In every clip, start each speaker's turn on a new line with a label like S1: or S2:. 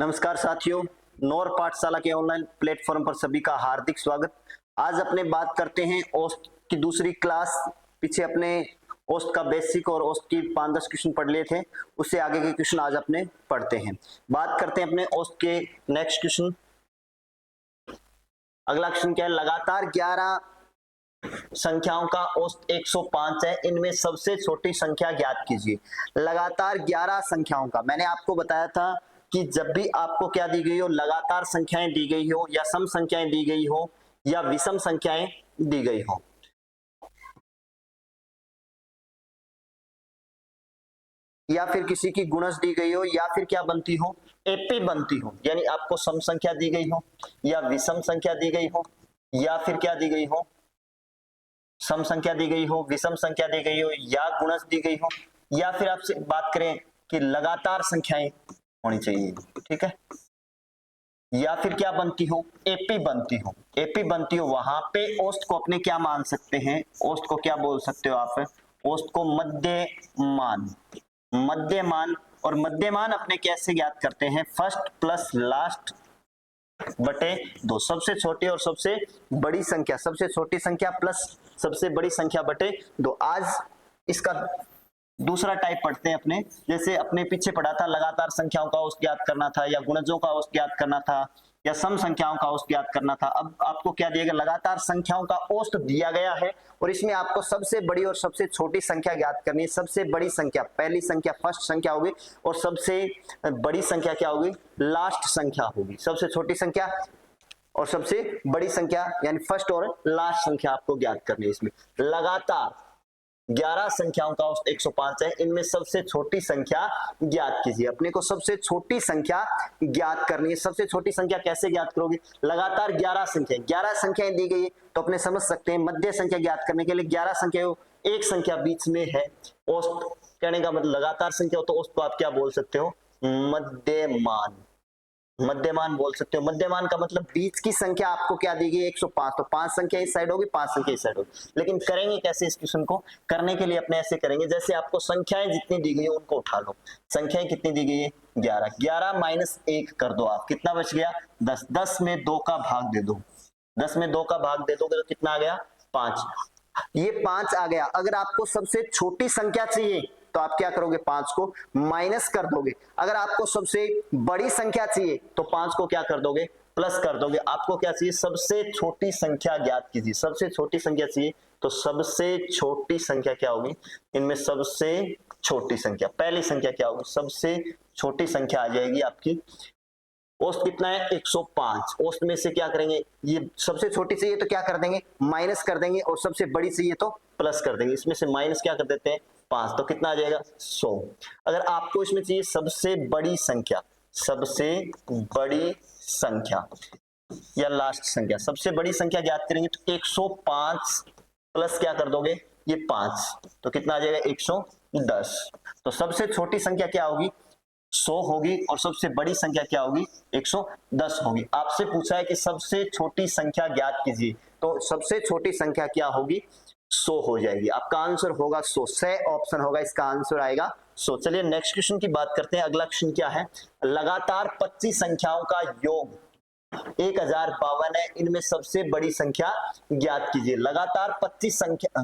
S1: नमस्कार साथियों, नौर पाठशाला के ऑनलाइन प्लेटफॉर्म पर सभी का हार्दिक स्वागत। आज अपने बात करते हैं औसत की दूसरी क्लास। पीछे अपने औसत का बेसिक और औसत की 5-10 क्वेश्चन पढ़ लिए थे, उससे आगे के क्वेश्चन आज अपने पढ़ते हैं। बात करते हैं अपने औसत के नेक्स्ट क्वेश्चन। अगला क्वेश्चन क्या है? लगातार 11 संख्याओं का औसत 105 है, इनमें सबसे छोटी संख्या ज्ञात कीजिए। लगातार 11 संख्याओं का, मैंने आपको बताया था कि जब भी आपको क्या दी गई हो, लगातार संख्याएं दी गई हो या सम संख्याएं दी गई हो या विषम संख्याएं दी गई हो, या फिर किसी की गुणज दी गई हो, या फिर क्या बनती हो, एपी बनती हो, यानी आपको सम संख्या दी गई हो या विषम संख्या दी गई हो या फिर क्या दी गई हो, सम संख्या दी गई हो, विषम संख्या दी गई हो या गुणज दी गई हो, या फिर आपसे बात करें कि लगातार संख्याएं होनी चाहिए, ठीक है, या फिर क्या बनती हो, एपी बनती हो। एपी बनती हो, वहां पे औसत को अपने क्या मान सकते हैं, औसत को क्या बोल सकते हो आप, औसत को मध्यमान। मध्यमान, और मध्यमान अपने कैसे ज्ञात करते हैं? फर्स्ट प्लस लास्ट बटे 2, सबसे छोटी और सबसे बड़ी संख्या, सबसे छोटी संख्या प्लस सबसे बड़ी संख्या बटे 2। आज इसका दूसरा टाइप पढ़ते हैं अपने, जैसे अपने पीछे पढ़ा था लगातार संख्याओं का औसत ज्ञात करना था, या गुणजों का औसत ज्ञात करना था, या सम संख्याओं का औसत ज्ञात करना था। अब आपको क्या दिया गया? लगातार संख्याओं का औसत दिया गया है और इसमें आपको सबसे बड़ी और सबसे छोटी संख्या ज्ञात करनी है। सबसे बड़ी संख्या पहली संख्या, फर्स्ट संख्या होगी, और सबसे बड़ी संख्या क्या होगी? लास्ट संख्या होगी। सबसे छोटी संख्या और सबसे बड़ी संख्या यानी फर्स्ट और लास्ट संख्या आपको ज्ञात करनी है। इसमें लगातार 11 संख्याओं का औसत 105 है, इनमें सबसे छोटी संख्या ज्ञात कीजिए। अपने को सबसे छोटी संख्या ज्ञात करनी है। सबसे छोटी संख्या कैसे ज्ञात करोगे? लगातार 11 संख्याएं दी गई है, तो अपने समझ सकते हैं मध्य संख्या ज्ञात करने के लिए 11 संख्या हो, एक संख्या बीच में है। औसत कहने का मतलब लगातार संख्या हो तो औसत को आप क्या बोल सकते हो? मध्यमान। मध्यमान बोल सकते हो। मध्यमान का मतलब बीच की संख्या आपको क्या दी गई? 105, तो 5 संख्या इस साइड होगी, 5 संख्या इस साइड होगी। लेकिन करेंगे कैसे इस क्वेश्चन को? करने के लिए अपने ऐसे करेंगे, जैसे आपको संख्याएं जितनी दी गई है उनको उठा लो। संख्याएं कितनी दी गई है? 11। 11 माइनस 1 कर दो आप, कितना बच गया? 10। 10 में 2 का भाग दे दो, 10 में 2 का भाग दे दोगे तो कितना आ गया? 5। ये 5 आ गया। अगर आपको सबसे छोटी संख्या चाहिए तो आप क्या करोगे? 5 को माइनस कर दोगे। अगर आपको सबसे बड़ी संख्या चाहिए तो 5 को क्या कर दोगे? प्लस कर दोगे। आपको क्या चाहिए? सबसे छोटी संख्या ज्ञात कीजिए। सबसे छोटी संख्या चाहिए तो सबसे छोटी संख्या क्या होगी? इनमें सबसे छोटी संख्या, पहली संख्या क्या होगी? सबसे छोटी संख्या आ जाएगी आपकी। औसत कितना है? 105। औसत में से क्या करेंगे? ये सबसे छोटी चाहिए तो क्या कर देंगे? माइनस कर देंगे, और सबसे बड़ी चाहिए तो प्लस कर देंगे। इसमें से माइनस क्या कर देते हैं? 5, तो कितना आ जाएगा? 100। अगर आपको इसमें चाहिए सबसे बड़ी संख्या, सबसे बड़ी संख्या या लास्ट संख्या, सबसे बड़ी संख्या ज्ञात करेंगे तो 105 प्लस क्या कर दोगे? ये 5, तो कितना आ जाएगा? 110। तो सबसे छोटी संख्या क्या होगी? 100 होगी, और सबसे बड़ी संख्या क्या होगी? 110 होगी। आपसे पूछा है कि सबसे छोटी संख्या ज्ञात कीजिए, तो सबसे छोटी संख्या क्या होगी? 100 हो जाएगी। आपका आंसर होगा 100। 6 ऑप्शन होगा, इसका आंसर आएगा 100। चलिए नेक्स्ट क्वेश्चन की बात करते हैं। अगला क्वेश्चन क्या है? लगातार 25 संख्याओं का योग 1052 है, इनमें सबसे बड़ी संख्या ज्ञात कीजिए। लगातार 25 संख्या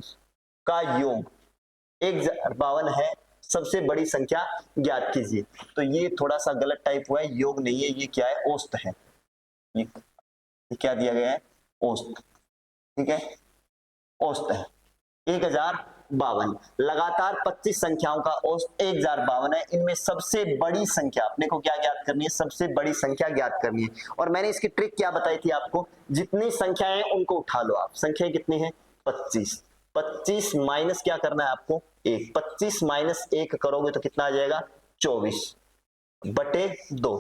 S1: का योग 1052 है, सबसे बड़ी संख्या ज्ञात कीजिए। तो ये थोड़ा सा गलत टाइप हुआ है, योग नहीं है, ये क्या है? औसत है। ये क्या दिया गया है? औसत, ठीक है, औसत है 1052। लगातार 25 संख्याओं का औसत 1052 है, इनमें सबसे बड़ी संख्या अपने को क्या ज्ञात करनी है? सबसे बड़ी संख्या ज्ञात करनी है। और मैंने इसकी ट्रिक क्या बताई थी आपको? जितनी संख्याएं हैं उनको उठा लो आप। संख्या कितनी है? 25। 25 माइनस क्या करना है आपको? 1। 25 माइनस 1 करोगे तो कितना आ जाएगा? 24 बटे 2,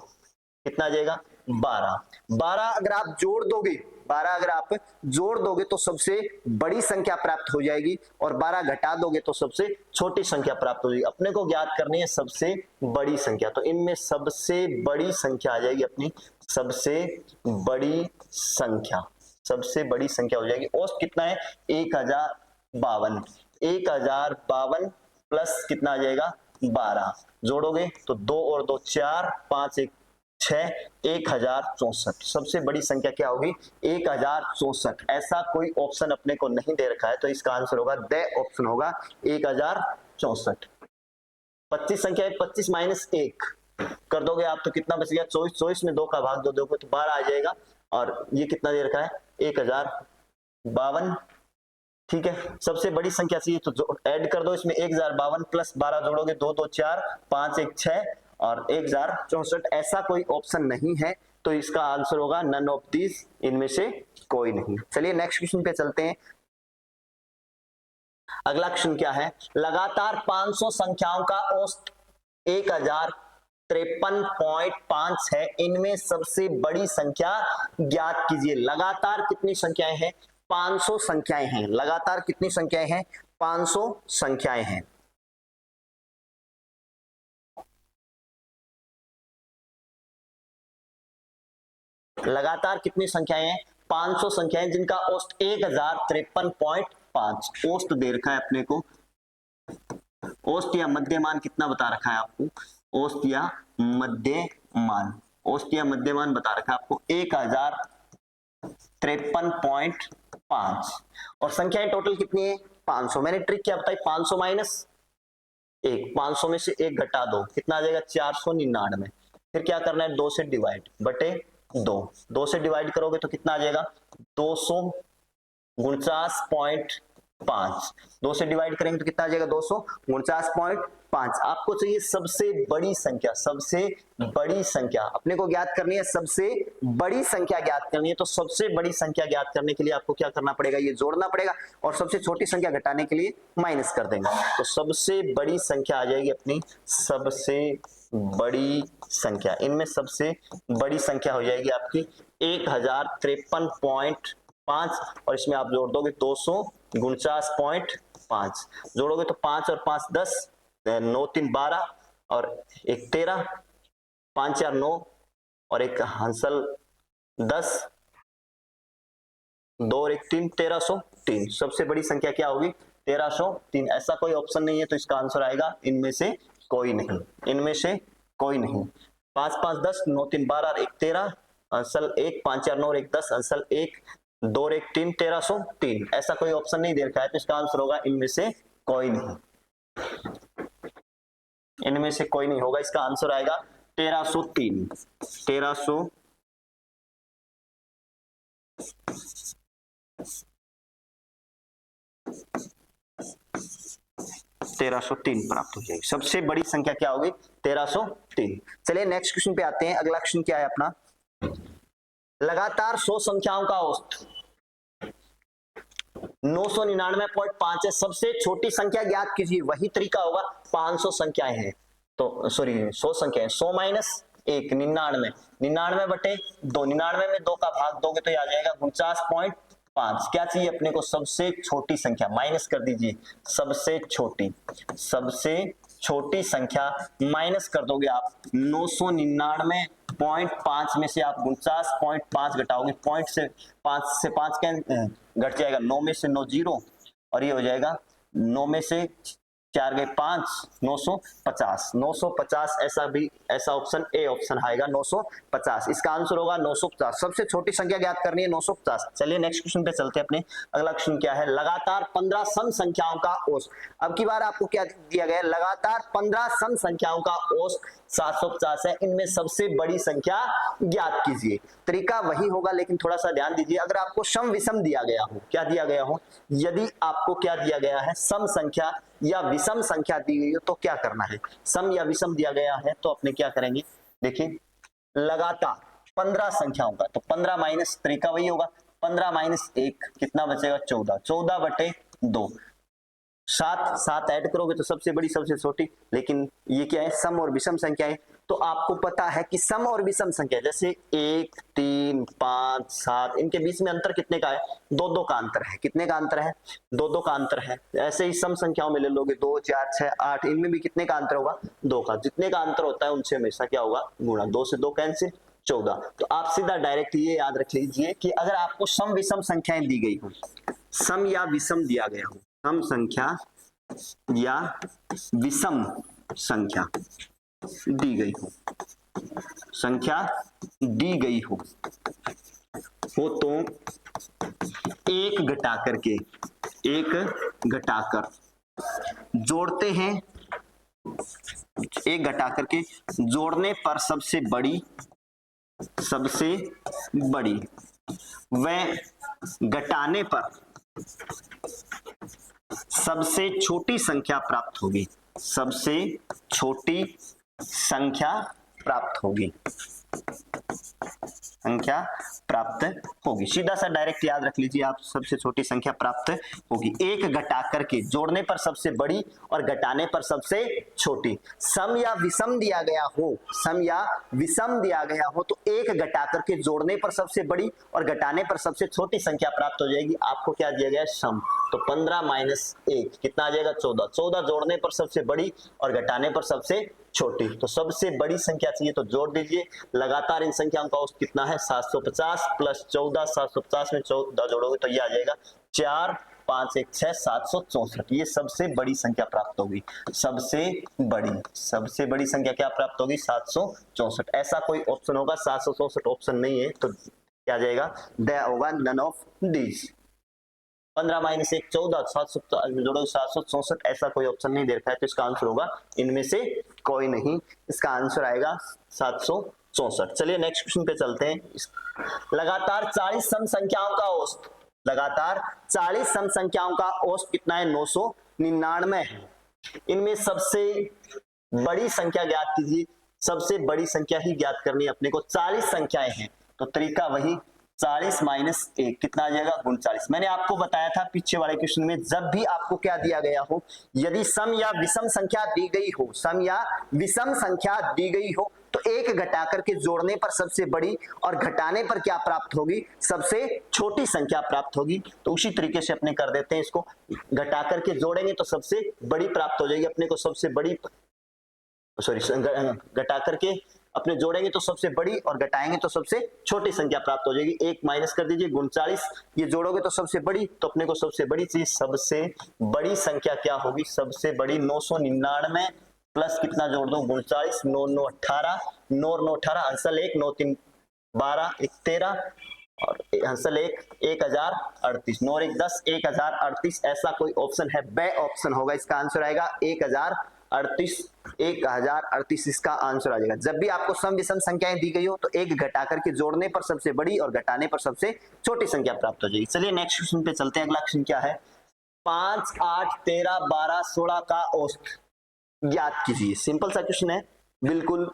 S1: कितना आ जाएगा? 12। 12 अगर आप जोड़ दोगे, 12 अगर आप जोड़ दोगे तो सबसे बड़ी संख्या प्राप्त हो जाएगी, और 12 घटा दोगे तो सबसे छोटी संख्या प्राप्त हो जाएगी। अपने को ज्ञात करनी है सबसे बड़ी संख्या, तो इनमें सबसे बड़ी संख्या आ जाएगी अपनी, सबसे बड़ी संख्या, सबसे बड़ी संख्या हो जाएगी। औसत कितना है? 1052। 1052 प्लस कितना आ जाएगा? 12। जोड़ोगे तो 2 और 2 4, 5 1 6 1064। सबसे बड़ी संख्या क्या होगी? 1064। ऐसा कोई ऑप्शन अपने को नहीं दे रखा है, तो इसका आंसर होगा द ऑप्शन होगा 1064। 25 संख्या है, 25 माइनस 1 कर दोगे आप तो कितना बच गया? 24। 24 में 2 का भाग दो दोगे तो 12 आ जाएगा। और ये कितना दे रखा है? 1052। ठीक है, सबसे बड़ी संख्या चाहिए तो ऐड कर दो इसमें 1052 प्लस 12 जोड़ोगे 2 2 4 5 1 6 और 1064। ऐसा कोई ऑप्शन नहीं है, तो इसका आंसर होगा नन ऑफ दीज, इनमें से कोई नहीं। चलिए नेक्स्ट क्वेश्चन पे चलते हैं। अगला क्वेश्चन क्या है? लगातार 500 संख्याओं का औसत 1053.5 है, इनमें सबसे बड़ी संख्या ज्ञात कीजिए। लगातार कितनी संख्याएं हैं? 500 संख्याएं हैं। लगातार कितनी संख्याएं हैं? 500 संख्याएं हैं। लगातार कितनी संख्याएं हैं? 500 संख्याएं, जिनका औसत 1053.5 औसत दे रखा है अपने को। औसत या मध्यमान कितना बता रखा है आपको? औसत या मध्यमान, औसत या मध्यमान बता रखा है आपको 1053.5। और संख्याएं टोटल कितनी है? 500। मैंने ट्रिक क्या बताई? 500 माइनस 1, 500 में से 1 घटा दो, कितना आ जाएगा? 499। फिर क्या करना है? 2 से डिवाइड बटे 2। 2 से डिवाइड करोगे तो कितना आ जाएगा? 249.5। 2 से डिवाइड करेंगे तो कितना आ जाएगा? 249.5। आपको चाहिए सबसे बड़ी संख्या। सबसे बड़ी संख्या अपने को ज्ञात करनी है, सबसे बड़ी संख्या ज्ञात करनी है। तो सबसे बड़ी संख्या ज्ञात करने के लिए आपको क्या करना पड़ेगा? ये जोड़ना पड़ेगा, और सबसे छोटी संख्या घटाने के लिए माइनस कर देंगे। तो सबसे बड़ी संख्या आ जाएगी अपनी, सबसे बड़ी संख्या, इनमें सबसे बड़ी संख्या हो जाएगी आपकी 1053.5, और इसमें आप जोड़ दोगे 249.5। जोड़ोगे तो 5 और 5 10, 9 3 12 और 1 13, 5 4 9 और 1 हंसल 10, 2 और 1 3, 1303। सबसे बड़ी संख्या क्या होगी? 1303। ऐसा कोई ऑप्शन नहीं है, तो इसका आंसर आएगा इनमें से कोई नहीं, इनमें से कोई नहीं। 5 5 10, 9 3 12 और 1 13, अंसल 1, 5 4 9 और 1 10, अंसल 1, 2 और 1 3, 1303। ऐसा कोई ऑप्शन नहीं दे रखा है, तो इसका आंसर होगा इनमें से कोई नहीं, इनमें से कोई नहीं होगा। इसका आंसर आएगा 1303। 1303 प्राप्त हो जाएगी। सबसे बड़ी संख्या क्या होगी? 1303। चलिए नेक्स्ट क्वेश्चन पे आते हैं। अगला क्वेश्चन क्या है अपना? लगातार 100 संख्याओं का औसत 999.5 है, सबसे छोटी संख्या ज्ञात कीजिए। वही तरीका होगा, 500 संख्याएं हैं तो सॉरी 100 संख्याएं, 100 माइनस 1 99, 99 बटे 2, 99 में 2 का भाग दोगे तो आ जाएगा 49.5। क्या चाहिए अपने को? सबसे छोटी संख्या, माइनस कर दीजिए सबसे छोटी, सबसे छोटी संख्या माइनस कर दोगे आप 999.5 में से आप 49.5 घटाओगे, पॉइंट से 5 घट जाएगा, 9 में से 9 जीरो, और ये हो जाएगा 9 में से 4 गए 5, 950। 950 ऐसा ऑप्शन ए ऑप्शन आएगा 950। इसका आंसर होगा 950। सबसे छोटी संख्या ज्ञात करनी है 950। चलिए नेक्स्ट क्वेश्चन पे चलते हैं अपने। अगला क्वेश्चन क्या है? लगातार 15 सम संख्याओं का औसत। अब की बार आपको क्या दिया गया है? लगातार 15 सम संख्याओं का औसत 750 है, इनमें सबसे बड़ी संख्या ज्ञात कीजिए। तरीका वही होगा, लेकिन थोड़ा सा ध्यान दीजिए। अगर आपको सम विषम दिया गया हो, क्या दिया गया हो? यदि आपको क्या दिया गया है? सम संख्या या विषम संख्या दी गई हो तो क्या करना है? सम या विषम दिया गया है तो अपने क्या करेंगे? देखिए, लगातार 15 संख्याओं का, तो 15 माइनस, तरीका वही होगा, 15 माइनस 1 कितना बचेगा? 14, 14 बटे 2, 7 ऐड करोगे तो सबसे बड़ी सबसे छोटी। लेकिन ये क्या है? सम और विषम संख्या है। तो आपको पता है कि सम और विषम संख्या, जैसे 1 3 5 7, इनके बीच में अंतर कितने का है? 2 2 का अंतर है। कितने का अंतर है? 2 2 का अंतर है। ऐसे ही सम संख्याओं में ले लोगे 2 4 6 8, इनमें भी कितने का अंतर होगा? 2 का। जितने का अंतर होता है उनसे हमेशा क्या होगा? गुणा। 2 से 2 कैंसिल, 14। तो आप सीधा डायरेक्ट ये याद रख लीजिए कि अगर आपको सम विषम संख्याएं दी गई हो, सम या विषम दिया गया हो, सम संख्या या विषम संख्या दी गई हो, संख्या दी गई हो तो एक घटाकर जोड़ते हैं, एक घटाकर के जोड़ने पर सबसे बड़ी व घटाने पर सबसे छोटी संख्या प्राप्त होगी, सबसे छोटी संख्या प्राप्त होगी, संख्या प्राप्त होगी। सीधा सा डायरेक्ट याद रख लीजिए आप, सबसे छोटी संख्या प्राप्त होगी। एक घटाकर के जोड़ने पर सबसे बड़ी और घटाने पर सबसे छोटी। सम या विषम दिया गया हो, सम या विषम दिया गया हो तो एक घटाकर के जोड़ने पर सबसे बड़ी और घटाने पर सबसे छोटी संख्या प्राप्त हो जाएगी। आपको क्या दिया गया है? सम। तो 15 माइनस 1 कितना आ जाएगा? 14। 14 जोड़ने पर सबसे बड़ी और घटाने पर सबसे छोटी। तो सबसे बड़ी संख्या चाहिए तो जोड़ दीजिए। लगातार इन संख्याओं का औसत कितना है? 750 प्लस 14, 750 में 14 जोड़ोगे तो ये आ जाएगा 4 5 1 6 764। ये सबसे बड़ी संख्या प्राप्त होगी, सबसे बड़ी संख्या क्या प्राप्त होगी? 764। ऐसा कोई ऑप्शन होगा? 764 ऑप्शन नहीं है तो क्या आ जाएगा? द होगा नन ऑफ दीज। 15 माइनस 1 14, 764, ऐसा कोई ऑप्शन नहीं दे रखा है तो इसका आंसर होगा इनमें से कोई नहीं। इसका आंसर आएगा 764। चलिए नेक्स्ट क्वेश्चन पे चलते हैं। लगातार 40 सम संख्याओं का औसत, लगातार 40 सम संख्याओं का औसत कितना है? 999 है। इनमें सबसे बड़ी संख्या ज्ञात कीजिए। सबसे बड़ी संख्या ही ज्ञात करनी है अपने को। 40 संख्याएं हैं तो तरीका वही, 40 माइनस 1 कितना आ जाएगा? 39। मैंने आपको बताया था पीछे वाले क्वेश्चन में, जब भी आपको क्या दिया गया हो, यदि सम या विषम संख्या दी गई हो, सम या विषम संख्या दी गई हो तो एक घटाकर के जोड़ने पर सबसे बड़ी और घटाने पर क्या प्राप्त होगी? सबसे छोटी संख्या प्राप्त होगी। तो उसी तरीके से अपने कर देते हैं इसको। घटाकर के जोड़ेंगे तो सबसे बड़ी प्राप्त हो जाएगी अपने को, सबसे बड़ी घटा करके अपने जोड़ेंगे तो सबसे बड़ी और घटाएंगे तो सबसे छोटी संख्या प्राप्त हो जाएगी। 1 माइनस कर दीजिए, 39। ये जोड़ोगे तो सबसे बड़ी, तो अपने को सबसे बड़ी चीज, सबसे बड़ी संख्या क्या होगी? सबसे बड़ी 999 प्लस कितना जोड़ दो? 39। 9 9 18, 9 9 18, अंसल 1, 9 3 12, 1 13 और अंसल 1 1038, 9 1 10, 1038। ऐसा कोई ऑप्शन है? बे ऑप्शन होगा। इसका आंसर आएगा 1038, 1038 इसका आंसर आ जाएगा। जब भी आपको सम विषम संख्याएं दी गई हो तो एक घटाकर के जोड़ने पर सबसे बड़ी और घटाने पर सबसे छोटी संख्या प्राप्त हो जाएगी। चलिए नेक्स्ट क्वेश्चन पे चलते हैं। अगला क्वेश्चन क्या है? 5 8 13 12 16 का औसत ज्ञात कीजिए। सिंपल सा क्वेश्चन है बिल्कुल।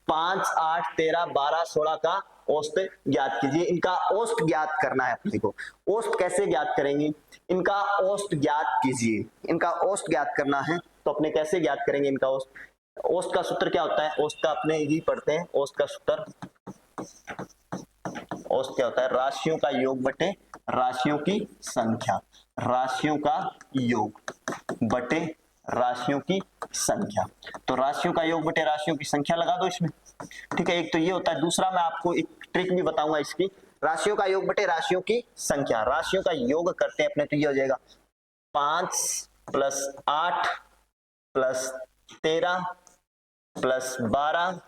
S1: 5 8 13 12 16 का औसत ज्ञात कीजिए। इनका औसत ज्ञात करना है अपने को। औसत कैसे ज्ञात करेंगे? इनका औसत ज्ञात कीजिए। इनका औसत ज्ञात करना है तो अपने कैसे ज्ञात करेंगे इनका औसत? औसत का सूत्र क्या होता है? औसत का अपने ही पढ़ते हैं। औसत का सूत्र, औसत क्या होता है? राशियों का योग बटे राशियों की संख्या। राशियों का योग बटे राशियों की संख्या। तो राशियों का योग बटे राशियों की संख्या लगा दो इसमें। ठीक है, एक तो ये होता है। दूसरा मैं आपको एक ट्रिक भी बताऊंगा इसकी। राशियों का योग बटे राशियों की संख्या। राशियों का योग करते हैं अपने तो ये हो जाएगा 5 प्लस 8 प्लस 13 प्लस 12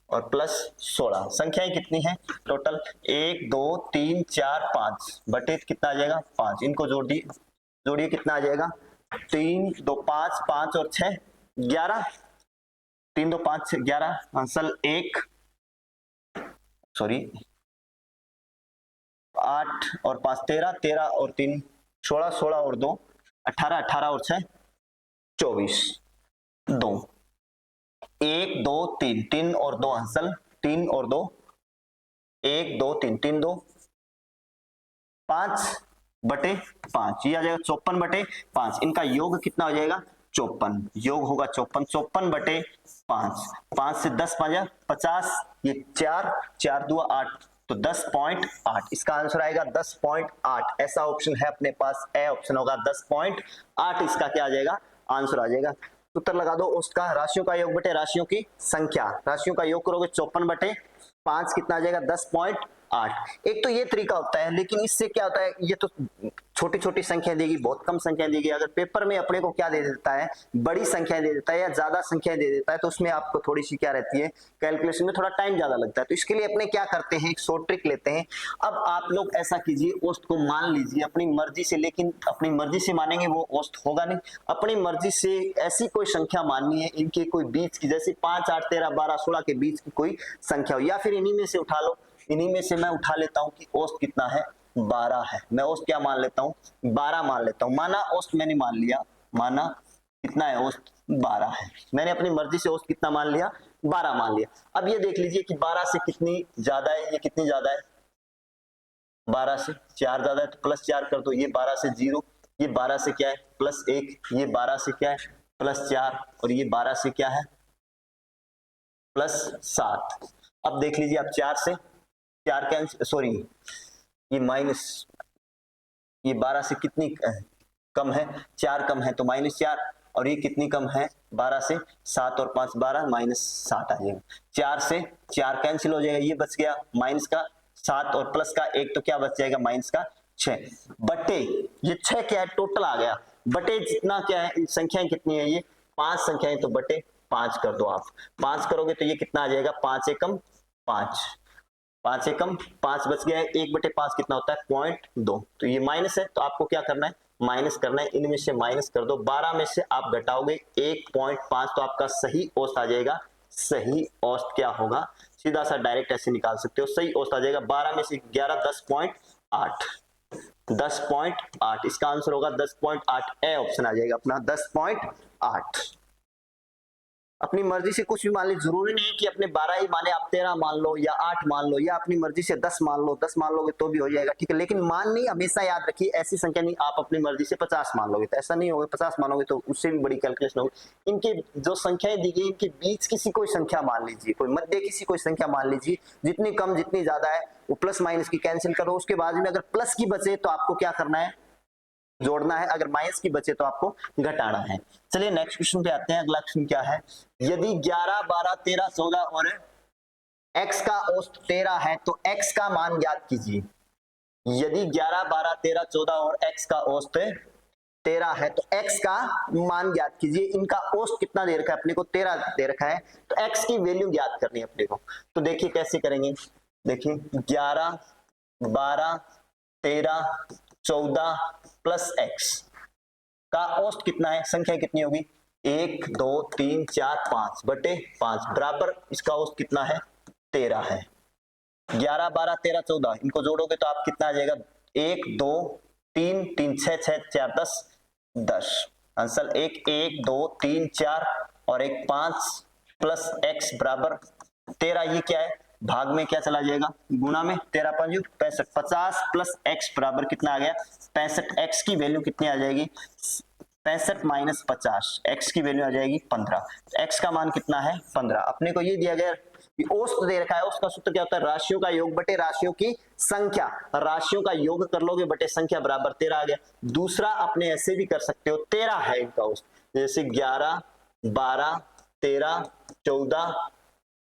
S1: और प्लस 16। संख्याएं कितनी है टोटल? 1 2 3 4 5 बटे कितना आ जाएगा? 5। इनको जोड़िए कितना आ जाएगा? 3 2 5, 5 और 6 11, 3 2 5 6 11, आंसर 1 8 और 5 13, 13 और 3 16, 16 और 2 18, 18 और 6 24, 2 1 2 3, 3 और 2 आंसर 3 और 2 1 2 3, 3 2 5 बटे 5। ये आ जाएगा 54 बटे 5। इनका योग कितना हो जाएगा? 54। योग होगा 54। 54 बटे 5। 5 से 10 50, ये 4 4 2 8 तो 10.8। इसका आंसर आएगा 10.8। ऐसा ऑप्शन है अपने पास, ए ऑप्शन होगा 10.8। इसका क्या आ जाएगा? आंसर आ जाएगा। उत्तर लगा दो उसका। राशियों का योग बटे राशियों की संख्या। राशियों का योग करोगे 54 बटे 5 कितना आ जाएगा? 8। एक तो ये तरीका होता है, लेकिन इससे क्या होता है, ये तो छोटी छोटी संख्या देगी, बहुत कम संख्या देगी। अगर पेपर में अपने को क्या दे देता है, बड़ी संख्या दे देता है या ज्यादा संख्या दे देता है, तो उसमें आपको थोड़ी सी क्या रहती है, कैलकुलेशन में थोड़ा टाइम ज्यादा लगता है। तो इसके लिए अपने क्या करते हैं, एक शॉर्ट ट्रिक लेते हैं। अब आप लोग ऐसा कीजिए, औसत को मान लीजिए अपनी मर्जी से, लेकिन अपनी मर्जी से मानेंगे वो औसत होगा नहीं। अपनी मर्जी से ऐसी कोई संख्या माननी है, इनके कोई बीच की, जैसे 5, 8, 13, 12, 16 के बीच की कोई संख्या हो, या फिर इन्हीं में से उठा लो। इन्हीं में से मैं उठा लेता हूं कि औसत कितना है, 12 है। मैं औसत क्या मान लेता हूं, 12 मान लेता हूं। माना औसत मैंने मान लिया, माना कितना है, औसत 12 है। मैंने अपनी मर्जी से औसत कितना मान लिया, 12 मान लिया। अब ये देख लीजिए कि 12 से कितनी ज्यादा है, ये कितनी ज्यादा है, 12 से 4 ज्यादा है, तो +4 कर दो। ये 12 से 0, ये 12 से क्या है, +1, ये 12 से क्या है, +4, और ये 12 से क्या है, +7। अब देख लीजिए, आप 4 से 4 कैंसिल, सॉरी ये माइनस, ये 12 से कितनी कम है, 4 कम है, तो -4, और ये कितनी कम है, 12 से 7, और 5 12, -7 आ जाएगा। 4 से 4 कैंसिल हो जाएगा, ये बच गया माइनस का 7 और प्लस का 1, तो क्या बच जाएगा, माइनस का 6 बटे, ये 6 क्या है, टोटल आ गया, बटे जितना क्या है, संख्याएं कितनी है, ये 5 संख्याएं, तो बटे 5 कर दो। आप 5 करोगे तो ये कितना आ जाएगा, 5 एकम 5, 5 एकम 5 बच गया है। 1/5 कितना होता है, 0.2। तो ये माइनस है, तो आपको क्या करना है, माइनस करना है। इनमें से माइनस कर दो, 12 में से आप घटाओगे 1.5, तो आपका सही औसत आ जाएगा। सही औसत क्या होगा, सीधा सा डायरेक्ट ऐसे निकाल सकते हो, सही औसत आ जाएगा 12 में से 11, 10.8, 10.8। इसका आंसर होगा 10.8, ए ऑप्शन आ जाएगा अपना 10.8। अपनी मर्जी से कुछ भी मान ली, जरूरी नहीं कि अपने 12 ही माने, आप 13 मान लो या 8 मान लो, या अपनी मर्जी से 10 मान लो, 10 मान लोगे तो भी हो जाएगा, ठीक है। लेकिन मान नहीं, हमेशा याद रखिए, ऐसी संख्या नहीं आप अपनी मर्जी से 50 मान लोगे, तो ऐसा नहीं होगा। 50 मानोगे तो उससे भी बड़ी कैलकुलेशन होगी। इनके जो संख्याएं दी गई, इनके बीच किसी कोई संख्या मान लीजिए, कोई मध्य किसी कोई संख्या मान लीजिए, जितनी कम जितनी ज्यादा है, वो प्लस माइनस की कैंसिल करो। उसके बाद में अगर प्लस की बचे तो आपको क्या करना है, जोड़ना है, अगर माइनस की बचे तो आपको घटाना है। चलिए नेक्स्ट क्वेश्चन पे आते हैं। अगला क्वेश्चन क्या है, यदि 11, 12, 13, 14 और x का औसत 13 है तो x का मान ज्ञात कीजिए। यदि 11, 12, 13, 14 और x का औसत 13 है तो x का मान ज्ञात कीजिए। इनका औसत कितना दे रखा है अपने को, 13 दे रखा है, तो x की वैल्यू ज्ञात करनी है अपने को। तो देखिए कैसे करेंगे, देखिए 11, 12, 13, 14 प्लस x का औसत कितना है, संख्या कितनी होगी, 1, 2, 3, 4, 5 बटे 5 बराबर इसका औसत कितना है, 13 है। 11, 12, 13, 14 इनको जोड़ोगे तो आप कितना आ जाएगा, 1, 2, 3, 3, 6, 6, 4, 10, 10। आंसर 1, 1, 2, 3, 4 और 1, 5 प्लस x बराबर 13। ये क्या है, भाग में क्या चला जाएगा, गुना में, 13 5 65, 50 प्लस x बराबर कितना आ गया, 65। x की वैल्यू कितनी आ जाएगी, 65 माइनस 50, x की वैल्यू आ जाएगी 15। x का मान कितना है, 15। अपने को ये दिया गया, औसत दे रखा है, उसका सूत्र क्या होता है, राशियों का योग बटे राशियों की संख्या। राशियों का योग कर लोगे बटे संख्या बराबर 13 आ गया। दूसरा अपने ऐसे भी कर सकते हो, 13 है इनका औसत, जैसे 11, 12, 13, 14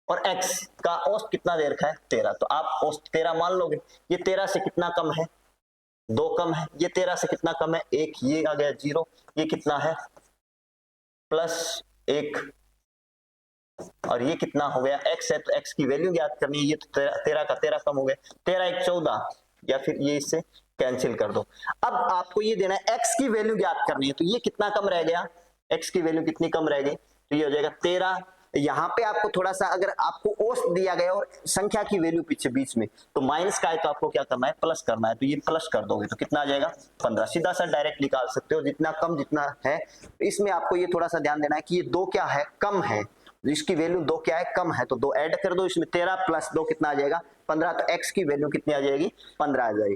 S1: और x का औसत कितना दे रखा है, 13, तो आप औसत 13 मान लोगे। ये 13 से कितना कम है, 2 कम है। ये 13 से कितना कम है, 1, ये आ गया 0, ये कितना है +1, और ये कितना हो गया, x है, तो x की वैल्यू ज्ञात करनी है। ये तो 13 का 13 कम हो गया, 13 1 14, या फिर ये इससे कैंसिल कर दो। अब आपको ये देना है, x की वैल्यू ज्ञात करनी है, तो ये कितना कम रह गया, x की वैल्यू कितनी कम रह गई, तो ये हो जाएगा 13। यहाँ पे आपको थोड़ा सा, अगर आपको औसत दिया गया और संख्या की वैल्यू पीछे बीच में, तो माइनस का है तो आपको क्या करना है, प्लस करना है, तो ये प्लस कर दोगे तो कितना आ जाएगा, 15। सीधा सा डायरेक्ट निकाल सकते हो, जितना कम जितना है। इसमें आपको ये थोड़ा सा ध्यान देना है कि ये 2 क्या है, कम है, इसकी वैल्यू 2 क्या है, कम है, तो 2 ऐड कर दो इसमें, 13 प्लस 2 कितना आ जाएगा, 15। तो x की वैल्यू कितनी आ जाएगी, 15 आ जाएगी।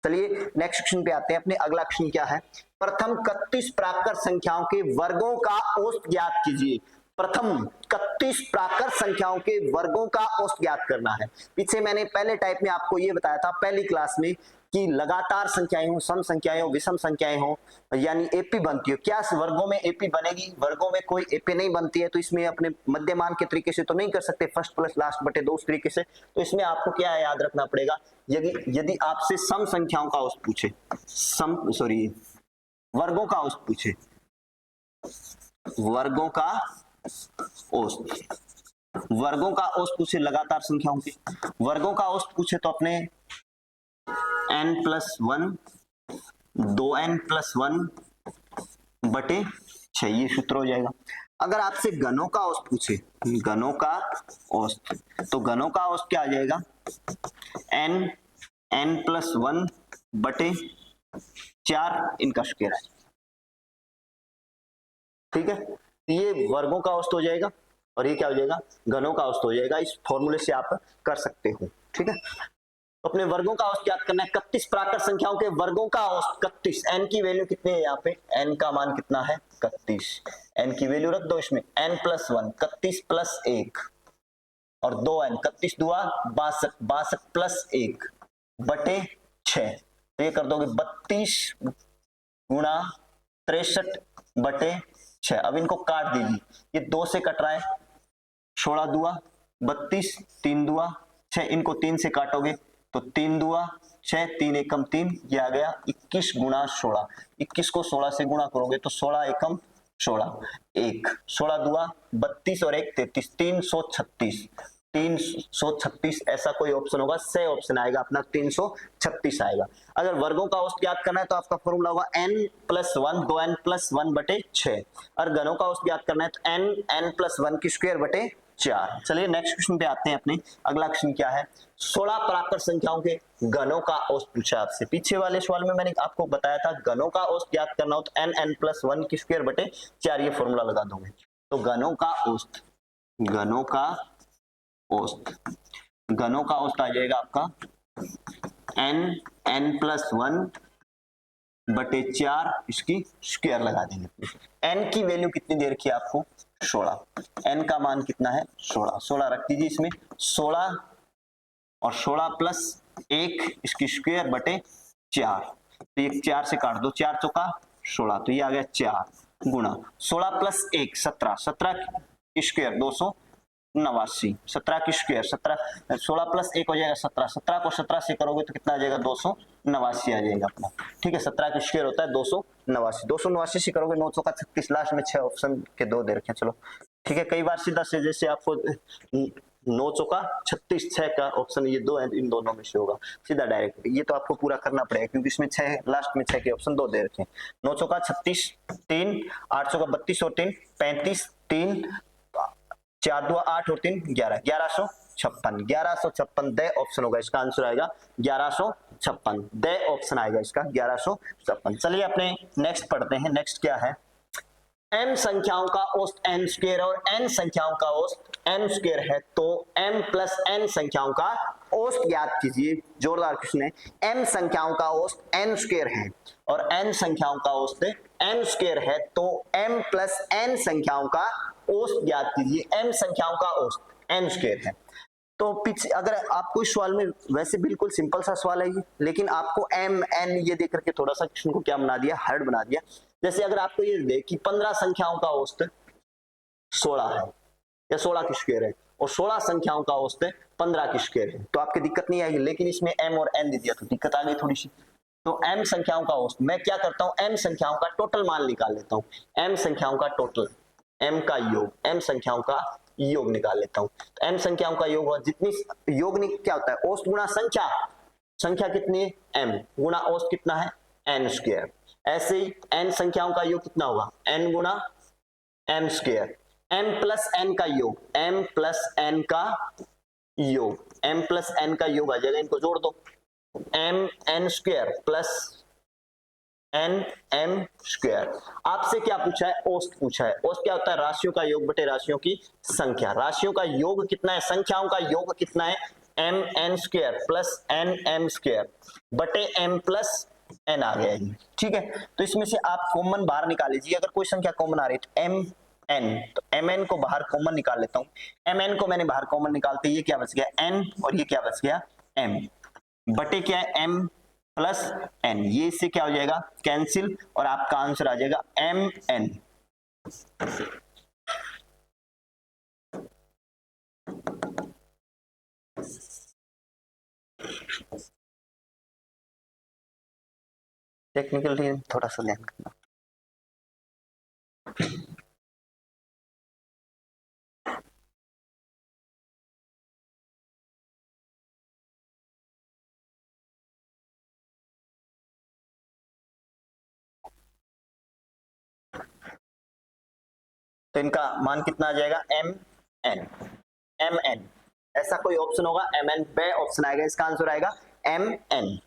S1: चलिए नेक्स्ट क्वेश्चन पे आते हैं अपने। अगला क्वेश्चन क्या है, प्रथम 31 प्राकृत संख्याओं के वर्गों का औसत ज्ञात कीजिए। प्रथम 31 प्राकृत संख्याओं के वर्गों का औसत ज्ञात करना है। पीछे मैंने पहले टाइप में आपको ये बताया था पहली क्लास में कि लगातार संख्याएं हो, सम संख्याएं हो, विषम संख्याएं हो, यानी एपी बनती हो। क्या वर्गों में एपी बनेगी? वर्गों में कोई एपी नहीं बनती है, तो इसमें अपने मध्यमान के तरीके से तो नहीं कर सकते, फर्स्ट प्लस लास्ट बटे 2 उस तरीके से। तो इसमें आपको क्या है याद रखना पड़ेगा, यदि आपसे सम संख्याओं का औसत पूछे, वर्गों का औसत पूछे, वर्गों का औसत, वर्गों का औसत पूछे लगातार संख्याओं के, वर्गों का औसत पूछे तो अपने n+1 2n+1 बटे 6 ये सूत्र हो जाएगा। अगर आपसे गणों का औसत पूछे, गणों का औसत, तो गणों का औसत क्या आ जाएगा, n+1 बटे 4 इनका स्क्वायर है। ठीक है, ये वर्गों का औसत हो जाएगा और ये क्या हो जाएगा, घनों का औसत हो जाएगा। इस फॉर्मूले से आप कर सकते हो। ठीक है, अपने वर्गों का औसत ज्ञात करना है। 31 प्राकृत संख्याओं के वर्गों का औसत 31, n की वैल्यू कितनी है यहाँ पे, n का मान कितना है 31, n की वैल्यू रख दो इसमें, n+1 31 + 1 और 2n 31 दुआ 62 62 + 1 बटे 6, तो ये कर दोगे 32 गुणा 63 बटे 6। अब इनको काट दीजिए, ये 2 से कट रहा है, 16 दुआ 32 3 दुआ 6, इनको 3 से काटोगे तो 3 दुआ 6 3 एकम 3, ये आ गया 21 गुणा 16, 21 को 16 से गुणा करोगे तो 16 एकम 16 1, 16 दुआ 32 और 1 33, 336, 336 ऐसा कोई ऑप्शन होगा, सही ऑप्शन आएगा अपना 336 आएगा। अगर वर्गों का औसत ज्ञात करना है तो आपका फॉर्मूला होगा n+1 2n+1 बटे 6, और घनों का औसत ज्ञात करना है तो n+1 की स्क्वायर बटे 4। चलिए नेक्स्ट क्वेश्चन पे आते हैं अपने। अगला क्वेश्चन क्या है, 16 प्राकृत संख्याओं के घनों का औसत पूछा आपसे। पीछे वाले सवाल में मैंने आपको बताया था घनों का औसत ज्ञात करना हो तो n+1 की स्क्वायर बटे 4 ये फॉर्मूला लगा दोगे। तो घनों का औसत, घनों का औसत, घनों का औसत आ जाएगा आपका n+1 बटे 4, इसकी स्क्वायर लगा देंगे। n की वैल्यू कितनी दे रखी है आपको, 16, n का मान कितना है 16, 16 रख दीजिए इसमें, 16 और 16 + 1 इसकी स्क्वायर बटे 4, तो ये 4 से काट दो, 4 चौका 16, तो ये आ गया 4 गुणा 16 + 1 17, 17 की स्क्वायर 289, 17 की स्क्वायर 17, 16 + 1 हो जाएगा 17, 17 को 17 से करोगे तो कितना आ जाएगा 289 आ जाएगा अपना। ठीक है, 17 की स्क्वायर होता है 289, 289 से करोगे 9 चौका 36, लास्ट में 6 ऑप्शन के 2 दे रखे हैं। चलो ठीक है, कई बार सीधा से जैसे आपको 9 चौका 36 6 का ऑप्शन ये 2 है, इन दोनों में से होगा सीधा डायरेक्ट, ये तो आपको पूरा करना पड़ेगा क्योंकि इसमें 6 लास्ट में 6 के ऑप्शन 2 दे रखे हैं। 9 चौका 36 3, 8 चौका 32 और 3 35, 3 4 2 8 और 3 11, 1156, 1156 द ऑप्शन होगा, इसका आंसर आएगा 1156, द ऑप्शन आएगा इसका 1156। चलिए अपने नेक्स्ट पढ़ते हैं। नेक्स्ट क्या है, m संख्याओं का औसत n स्क्वायर और n संख्याओं का औसत n स्क्वायर है, तो m + n संख्याओं का औसत ज्ञात कीजिए। जोरदार क्वेश्चन है, m संख्याओं का औसत n स्क्वायर है और n संख्याओं का औसत n स्क्वायर है, तो m + n संख्याओं का औसत ज्ञात कीजिए। m संख्याओं का औसत n स्क्वायर है, तो पीछे अगर आपको इस सवाल में, वैसे बिल्कुल सिंपल सा सवाल है ये, लेकिन आपको m n ये देख करके थोड़ा सा क्वेश्चन को क्या बना दिया, हार्ड बना दिया। जैसे अगर आपको ये दे कि 15 संख्याओं का औसत 16 है या 16 की स्क्वायर है और 16 संख्याओं का औसत 15 की स्क्वायर है, तो आपकी दिक्कत नहीं आएगी, लेकिन इसमें m और n दे दिया तो दिक्कत आ गई थोड़ी सी। तो m संख्याओं का औसत, मैं क्या करता हूं, m संख्याओं का टोटल मान निकाल लेता हूं, m संख्याओं का टोटल, m का योग, m संख्याओं का योग निकाल लेता हूं। तो m संख्याओं का योग हुआ, जितनी योग क्या होता है, औसत गुणा संख्या, संख्या कितनी है m गुणा औसत कितना है n स्क्वायर। ऐसे ही n संख्याओं का योग कितना होगा, n गुणा m स्क्वायर, m + n का योग, m + n का योग, m + n का योग आ जाएगा, इनको जोड़ दो, m n square plus n m square. आपसे क्या पूछा है, औसत पूछा है। औसत क्या होता है, राशियों का योग बटे राशियों की संख्या। राशियों का योग कितना है, संख्याओं का योग कितना है, m n square plus n m square बटे m + n आ गया है। ठीक है, तो इसमें से आप कॉमन बाहर निकाल लीजिए, अगर कोई संख्या कॉमन आ रही है तो m n, तो mn को बाहर कॉमन निकाल लेता हूं। mn को मैंने बाहर कॉमन निकालते ये क्या बच गया n, और ये क्या बच गया m, बटे क्या है m प्लस n, ये इससे क्या हो जाएगा कैंसिल, और आपका आंसर आ जाएगा mn। टेक्निकली थोड़ा सा ध्यान करना। तो इनका मान कितना आ जाएगा mn। ऐसा कोई ऑप्शन होगा mn, बे ऑप्शन आएगा, इसका आंसर आएगा mn।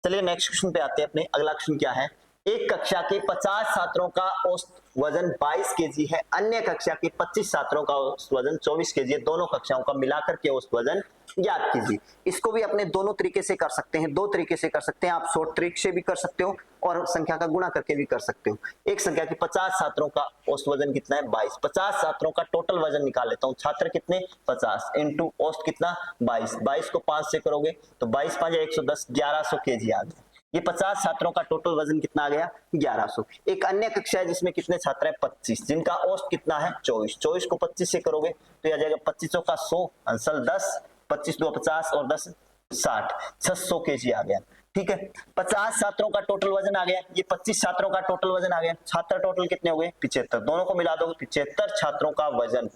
S1: चलिए नेक्स्ट क्वेश्चन पे आते हैं अपने। अगला क्वेश्चन क्या है, एक कक्षा के 50 छात्रों का औसत वजन 22 केजी है, अन्य कक्षा के 25 छात्रों का औसत वजन 24 केजी है, दोनों कक्षाओं का मिलाकर के औसत वजन ज्ञात कीजिए। इसको भी अपने दोनों तरीके से कर सकते हैं, दो तरीके से कर सकते हैं। आप शॉर्ट ट्रिक से भी कर सकते हो और संख्या का गुणा करके भी कर सकते हो। एक संख्या के 50 छात्रों का औसत वजन कितना है 22, 50 छात्रों का टोटल वजन निकाल लेता हूं। छात्र कितने 50 इंटू औसत कितना 22, 22 को 5 से करोगे तो 22 5 110, 1100 केजी आ गया। ये 50 छात्रों का टोटल वजन कितना आ गया 1100। एक अन्य कक्षा है जिसमें कितने छात्र हैं 25, जिनका औसत कितना है 24, 24 को 25 से करोगे तो यह आ जाएगा 25 का 100 अंसल 10, 25 2 50 और 10 60, 600 केजी आ गया। ठीक है, 50 छात्रों का टोटल वजन आ गया, ये 25 छात्रों का टोटल वजन आ गया। छात्र टोटल कितने हो गए 75, दोनों को मिला दोगे 75 छात्रों का वजन,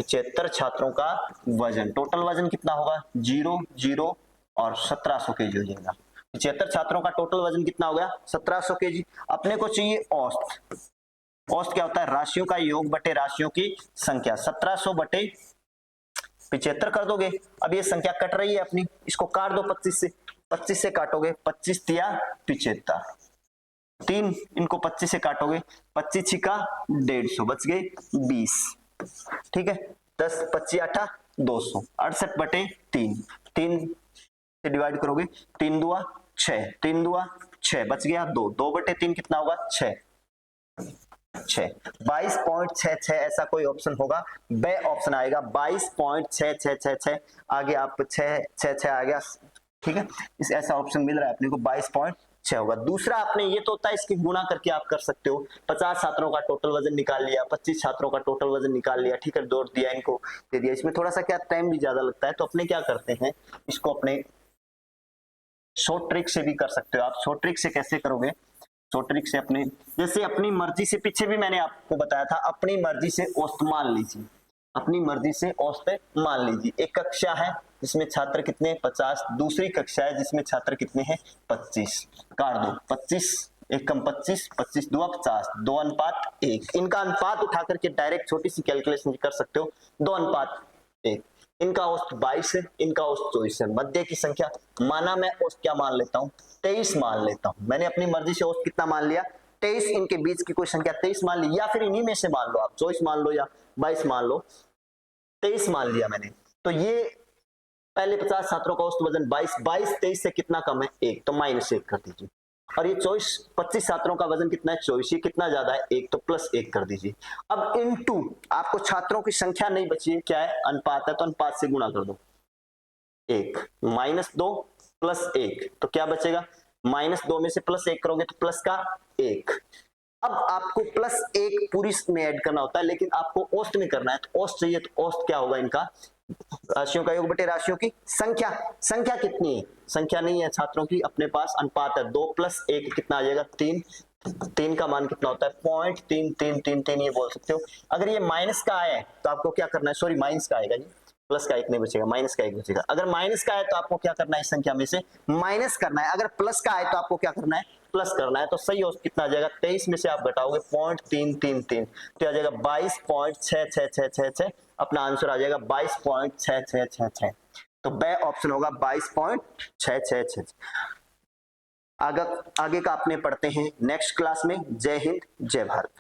S1: 75 छात्रों का वजन, टोटल वजन कितना होगा 0 0 और 1700 केजी हो जाएगा। 75 छात्रों का टोटल वजन कितना हो गया 1700 केजी। अपने को चाहिए औसत। औसत क्या होता है राशियों का योग बटे राशियों की संख्या। 1700 बटे 75 कर दोगे। अब ये संख्या कट रही है अपनी, इसको काट दो 25 से, 25 से काटोगे 25 दिया 75, 3 इनको 25 से काटोगे 25 छिका 150 बच गए 20। ठीक है, 10 25 8 200, 68 बटे 3, 3 से डिवाइड करोगे 3 दुआ 6, 3 दुआ 6 बच गया 2, 2 बटे 3 कितना होगा 6, 22.66 ऐसा कोई ऑप्शन होगा, बे ऑप्शन आएगा 22.6666। आगे आप 6 आ गया। ठीक है, इस ऐसा ऑप्शन मिल रहा है अपने को 22.6 होगा। दूसरा आपने ये तो होता है इसकी गुणा करके आप कर सकते हो। 50 छात्रों का टोटल वजन निकाल लिया, 25 छात्रों का टोटल वजन निकाल लिया, ठीक है, जोड़ दिया, इनको दे दिया। इसमें थोड़ा सा क्या टाइम भी ज्यादा लगता है, तो अपने क्या करते हैं इसको अपने शॉर्ट ट्रिक से भी कर सकते हो। आप शॉर्ट ट्रिक से कैसे करोगे, शॉर्ट ट्रिक से अपने जैसे अपनी मर्जी से, पीछे भी मैंने आपको बताया था, अपनी मर्जी से औसत मान लीजिए, अपनी मर्जी से औसत मान लीजिए। एक कक्षा है जिसमें छात्र कितने 50, दूसरी कक्षा है जिसमें छात्र कितने हैं 25, काट दो 25 एक कम 25, 25 दुआ 50, 2:1। इनका अनुपात उठा करके डायरेक्ट छोटी सी कैलकुलेशन कर सकते हो, 2:1। इनका औसत 22 है, इनका औसत 24 है, मध्य की संख्या माना मैं औसत क्या मान लेता हूं 23 मान लेता हूं। मैंने अपनी मर्जी से औसत कितना मान लिया 23, इनके बीच की कोई संख्या 23 मान ली, या फिर इन्हीं में से मान लो आप 24 मान लो या 22 मान लो, 23 मान लिया मैंने। तो ये पहले 50 छात्रों का औसत वजन 22, 22 23 से कितना कम है 1, तो -1 कर दीजिए। और ये 25 छात्रों का वजन कितना है 24, ये कितना ज्यादा है 1, तो +1 कर दीजिए। अब इनटू आपको छात्रों की संख्या नहीं बची है, क्या है अनुपात है, तो अनुपात से गुणा कर दो 1, -2 +1, तो क्या बचेगा -2 में से +1 करोगे तो प्लस का 1। अब आपको +1 पूरी में ऐड करना होता है, लेकिन आपको औसत में करना है, तो औसत चाहिए, तो औसत क्या होगा इनका राशियों का योग बटे राशियों की संख्या। संख्या कितनी है, संख्या नहीं है छात्रों की अपने पास, अनुपात है 2 + 1 कितना आ जाएगा 3, 3 का मान कितना होता है 0.3333 ये बोल सकते हो। अगर ये माइनस का है तो आपको क्या करना है, सॉरी माइनस का आएगा, ये प्लस का 1 नहीं बचेगा, माइनस का 1 बचेगा। अगर माइनस का है तो आपको क्या करना है इस संख्या में से माइनस करना है, अगर प्लस का है तो आपको क्या करना है प्लस करना है। तो सही औसत कितना आ जाएगा 23 में से आप घटाओगे 0.333 तो आ जाएगा 22.6666, अपना आंसर आ जाएगा 22.6666। तो बे ऑप्शन होगा 22.666। आगे का अपने पढ़ते हैं नेक्स्ट क्लास में। जय हिंद जय भारत।